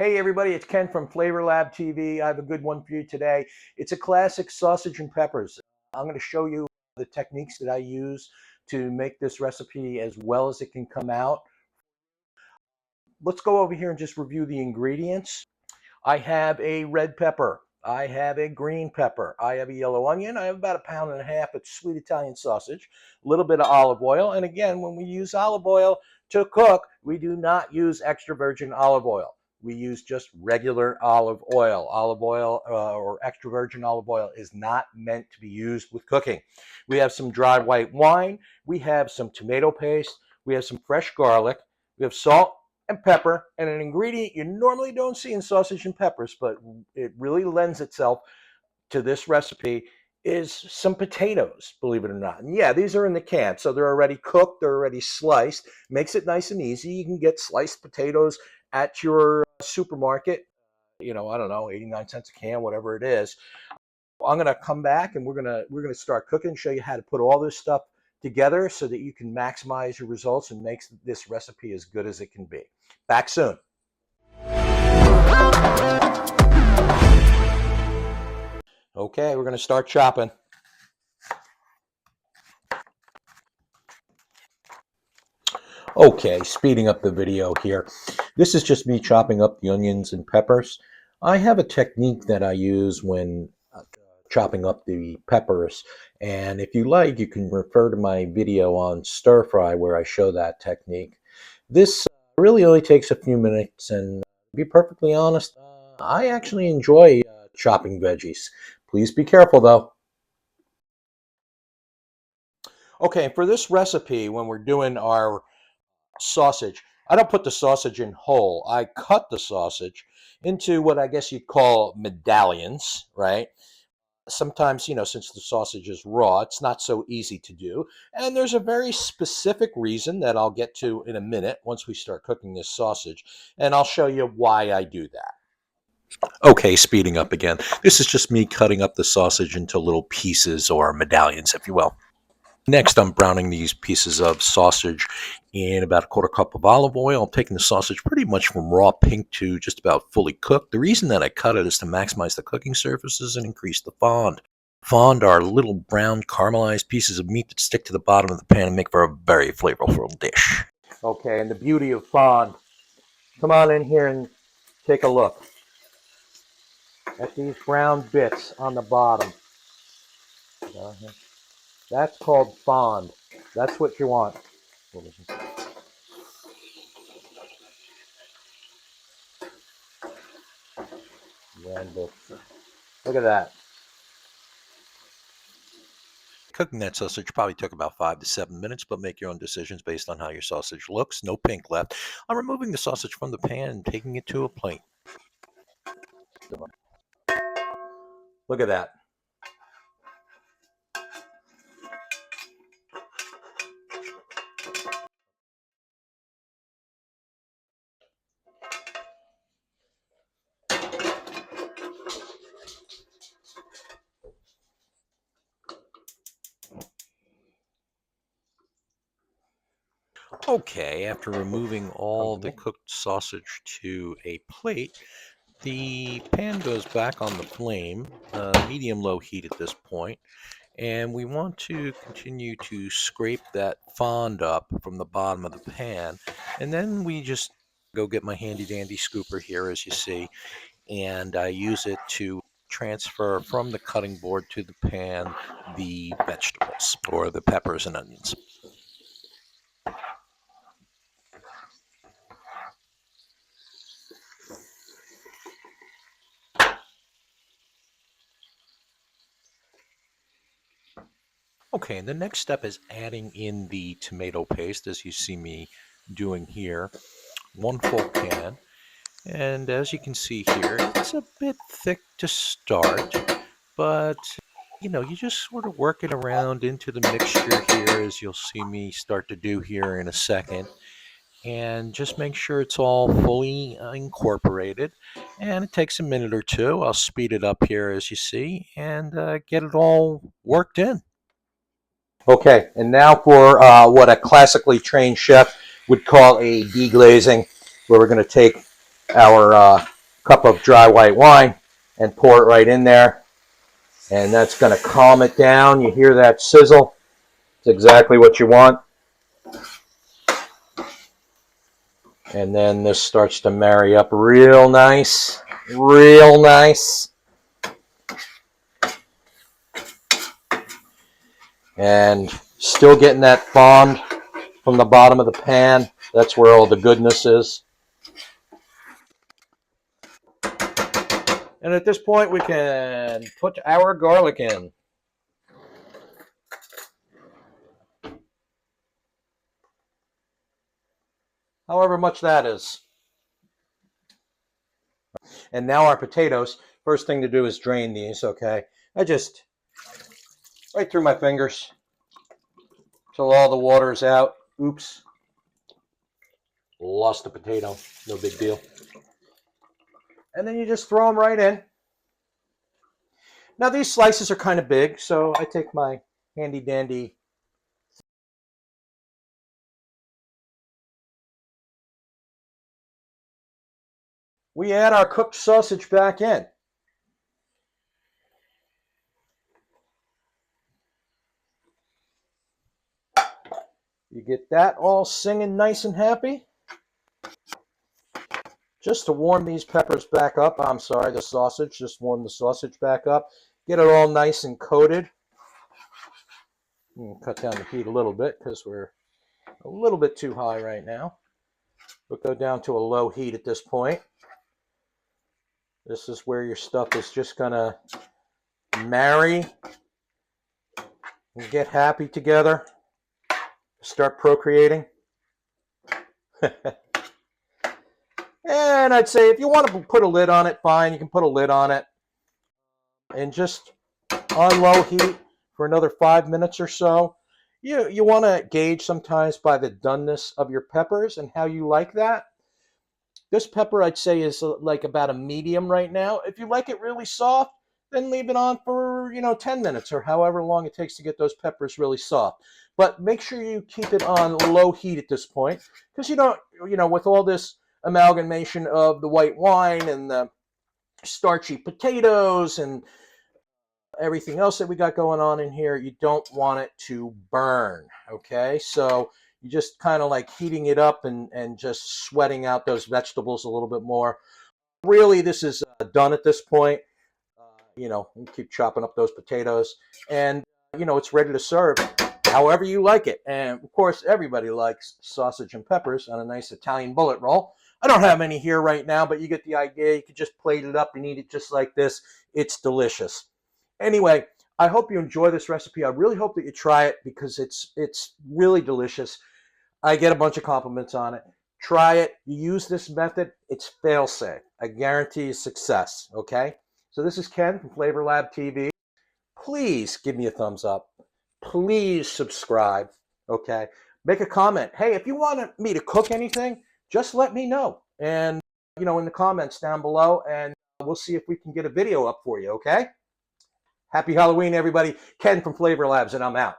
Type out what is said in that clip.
Hey everybody, it's Ken from Flavor Lab TV. I have a good one for you today. It's a classic sausage and peppers. I'm going to show you the techniques that I use to make this recipe as well as it can come out. Let's go over here and just review the ingredients. I have a red pepper. I have a green pepper. I have a yellow onion. I have about 1.5 pounds of sweet Italian sausage, a little bit of olive oil. And again, when we use olive oil to cook, we do not use extra virgin olive oil. We use just regular olive oil. Olive oil or extra virgin olive oil is not meant to be used with cooking. We have some dry white wine. We have some tomato paste. We have some fresh garlic. We have salt and pepper, and an ingredient you normally don't see in sausage and peppers, but it really lends itself to this recipe, is some potatoes, believe it or not. And yeah, these are in the can, so they're already cooked, they're already sliced. Makes it nice and easy. You can get sliced potatoes at your supermarket, I don't know, 89 cents a can, whatever it is. I'm gonna come back and we're gonna start cooking, show you how to put all this stuff together so that you can maximize your results and make this recipe as good as it can be. Back soon. Okay, we're going to start chopping. Okay, speeding up the video here. This is just me chopping up the onions and peppers. I have a technique that I use when chopping up the peppers, and if you like, you can refer to my video on stir fry where I show that technique. This really only takes a few minutes, and to be perfectly honest, I actually enjoy chopping veggies. Please be careful though. Okay, for this recipe, when we're doing our sausage, I don't put the sausage in whole. I cut the sausage into what I guess you'd call medallions, right? Sometimes, since the sausage is raw, it's not so easy to do. And there's a very specific reason that I'll get to in a minute once we start cooking this sausage. And I'll show you why I do that. Okay, speeding up again. This is just me cutting up the sausage into little pieces or medallions, if you will. Next, I'm browning these pieces of sausage in about 1/4 cup of olive oil. I'm taking the sausage pretty much from raw pink to just about fully cooked. The reason that I cut it is to maximize the cooking surfaces and increase the fond. Fond are little brown caramelized pieces of meat that stick to the bottom of the pan and make for a very flavorful dish. Okay, and the beauty of fond. Come on in here and take a look at these brown bits on the bottom. That's called fond. That's what you want. Look at that. Cooking that sausage probably took about 5 to 7 minutes, but make your own decisions based on how your sausage looks. No pink left. I'm removing the sausage from the pan and taking it to a plate. Look at that. Okay, after removing all the cooked sausage to a plate, the pan goes back on the flame, medium-low heat at this point, and we want to continue to scrape that fond up from the bottom of the pan, and then we just go get my handy-dandy scooper here, as you see, and I use it to transfer from the cutting board to the pan the vegetables, or the peppers and onions. Okay, and the next step is adding in the tomato paste, as you see me doing here. 1 full can. And as you can see here, it's a bit thick to start, but you just sort of work it around into the mixture here, as you'll see me start to do here in a second. And just make sure it's all fully incorporated. And it takes a minute or two. I'll speed it up here, as you see, and get it all worked in. Okay, and now for what a classically trained chef would call a deglazing, where we're going to take our cup of dry white wine and pour it right in there. And that's going to calm it down. You hear that sizzle? It's exactly what you want. And then this starts to marry up real nice, real nice. And still getting that fond from the bottom of the pan. That's where all the goodness is. And at this point, we can put our garlic in. However much that is. And now our potatoes. First thing to do is drain these, okay? I just, right through my fingers, till all the water's out. Oops. Lost the potato. No big deal. And then you just throw them right in. Now these slices are kind of big, so I take my handy dandy we add our cooked sausage back in. You get that all singing nice and happy. Just to warm these peppers back up, I'm sorry, the sausage, just warm the sausage back up. Get it all nice and coated. Cut down the heat a little bit because we're a little bit too high right now. We'll go down to a low heat at this point. This is where your stuff is just going to marry and get happy together. Start procreating. And I'd say if you want to put a lid on it, fine, you can put a lid on it. And just on low heat for another 5 minutes or so. You want to gauge sometimes by the doneness of your peppers and how you like that. This pepper, I'd say, is like about a medium right now. If you like it really soft, then leave it on for, 10 minutes or however long it takes to get those peppers really soft. But make sure you keep it on low heat at this point because you don't, with all this amalgamation of the white wine and the starchy potatoes and everything else that we got going on in here, you don't want it to burn, okay? So you just kind of like heating it up and just sweating out those vegetables a little bit more. Really, this is done at this point. Keep chopping up those potatoes and, it's ready to serve however you like it. And of course, everybody likes sausage and peppers on a nice Italian bullet roll. I don't have any here right now, but you get the idea. You could just plate it up and eat it just like this. It's delicious. Anyway, I hope you enjoy this recipe. I really hope that you try it because it's really delicious. I get a bunch of compliments on it. Try it. You use this method. It's fail-safe. I guarantee you success, okay? So this is Ken from Flavor Lab TV. Please give me a thumbs up. Please subscribe, okay? Make a comment. Hey, if you want me to cook anything, just let me know. And, in the comments down below, and we'll see if we can get a video up for you, okay? Happy Halloween, everybody. Ken from Flavor Labs, and I'm out.